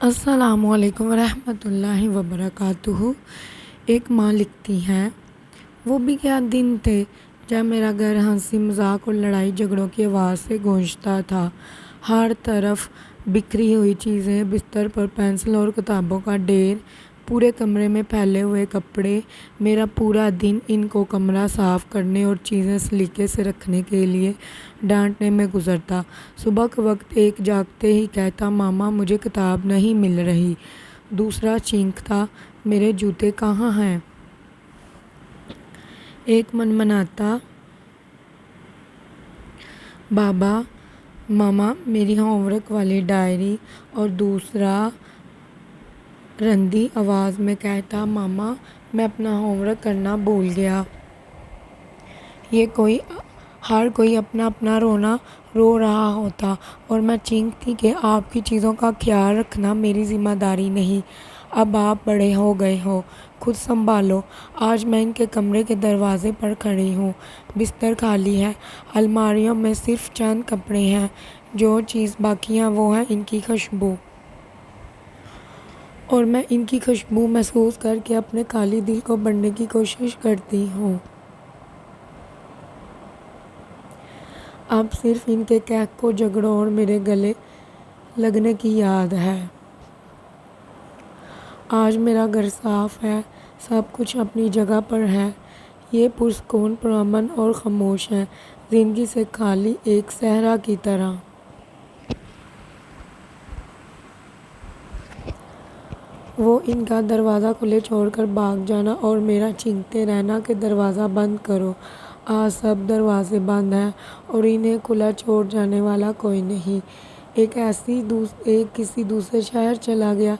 السلام علیکم ورحمۃ اللہ وبرکاتہ۔ ایک ماں لکھتی ہیں، وہ بھی کیا دن تھے جب میرا گھر ہنسی مذاق اور لڑائی جھگڑوں کی آواز سے گونجتا تھا۔ ہر طرف بکھری ہوئی چیزیں، بستر پر پینسل اور کتابوں کا ڈھیر، پورے کمرے میں پھیلے ہوئے کپڑے۔ میرا پورا دن ان کو کمرہ صاف کرنے اور چیزیں سلیقے سے رکھنے کے لیے ڈانٹنے میں گزرتا۔ صبح کے وقت ایک جاگتے ہی کہتا، ماما مجھے کتاب نہیں مل رہی۔ دوسرا چینکتا، میرے جوتے کہاں ہیں؟ ایک منمناتا، بابا ماما میری ہوم ورک والی ڈائری، اور دوسرا رندی آواز میں کہتا، ماما میں اپنا ہوم ورک کرنا بھول گیا۔ ہر کوئی اپنا اپنا رونا رو رہا ہوتا اور میں چیختی کہ آپ کی چیزوں کا خیال رکھنا میری ذمہ داری نہیں۔ اب آپ بڑے ہو گئے ہو، خود سنبھالو۔ آج میں ان کے کمرے کے دروازے پر کھڑی ہوں، بستر خالی ہے، الماریوں میں صرف چند کپڑے ہیں، جو چیز باقی ہے وہ ہے ان کی خوشبو۔ اور میں ان کی خوشبو محسوس کر کے اپنے خالی دل کو بھرنے کی کوشش کرتی ہوں۔ اب صرف ان کے کہکو جھگڑوں اور میرے گلے لگنے کی یاد ہے۔ آج میرا گھر صاف ہے، سب کچھ اپنی جگہ پر ہے، یہ پرسکون، پرامن اور خاموش ہے، زندگی سے خالی ایک صحرا کی طرح۔ وہ ان کا دروازہ کھلے چھوڑ کر بھاگ جانا اور میرا چیختے رہنا کہ دروازہ بند کرو۔ آج سب دروازے بند ہیں اور انہیں کھلا چھوڑ جانے والا کوئی نہیں۔ ایک کسی دوسرے شہر چلا گیا،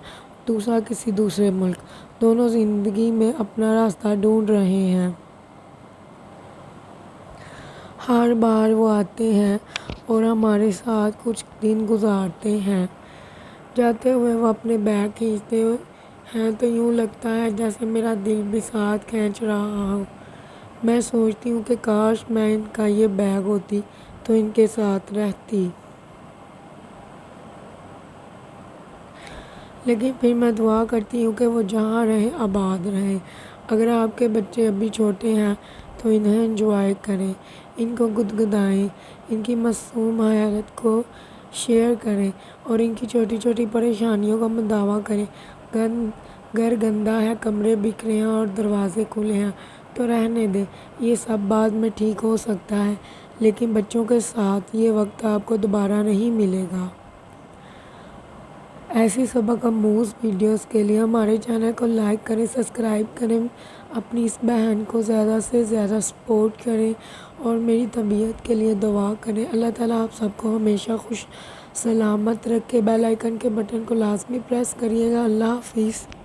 دوسرا کسی دوسرے ملک۔ دونوں زندگی میں اپنا راستہ ڈھونڈ رہے ہیں۔ ہر بار وہ آتے ہیں اور ہمارے ساتھ کچھ دن گزارتے ہیں۔ جاتے ہوئے وہ اپنے بیگ کھینچتے ہیں تو یوں لگتا ہے جیسے میرا دل بھی ساتھ کھینچ رہا ہو۔ میں سوچتی ہوں کہ کاش میں ان کا یہ بیگ ہوتی تو ان کے ساتھ رہتی۔ لیکن پھر میں دعا کرتی ہوں کہ وہ جہاں رہیں آباد رہیں۔ اگر آپ کے بچے ابھی چھوٹے ہیں تو انہیں انجوائے کریں، ان کو گدگدائیں، ان کی معصوم حیرت کو شیئر کریں اور ان کی چھوٹی چھوٹی پریشانیوں کا مداوع کریں۔ گھر گندا ہے، کمرے بکھرے ہیں اور دروازے کھلے ہیں تو رہنے دیں، یہ سب بعد میں ٹھیک ہو سکتا ہے، لیکن بچوں کے ساتھ یہ وقت آپ کو دوبارہ نہیں ملے گا۔ ایسی سبق آموز ویڈیوز کے لیے ہمارے چینل کو لائک کریں، سبسکرائب کریں، اپنی اس بہن کو زیادہ سے زیادہ سپورٹ کریں اور میری طبیعت کے لیے دعا کریں۔ اللہ تعالیٰ آپ سب کو ہمیشہ خوش سلامت رکھے۔ بیل آئیکن کے بٹن کو لازمی پریس کریے گا۔ اللہ حافظ۔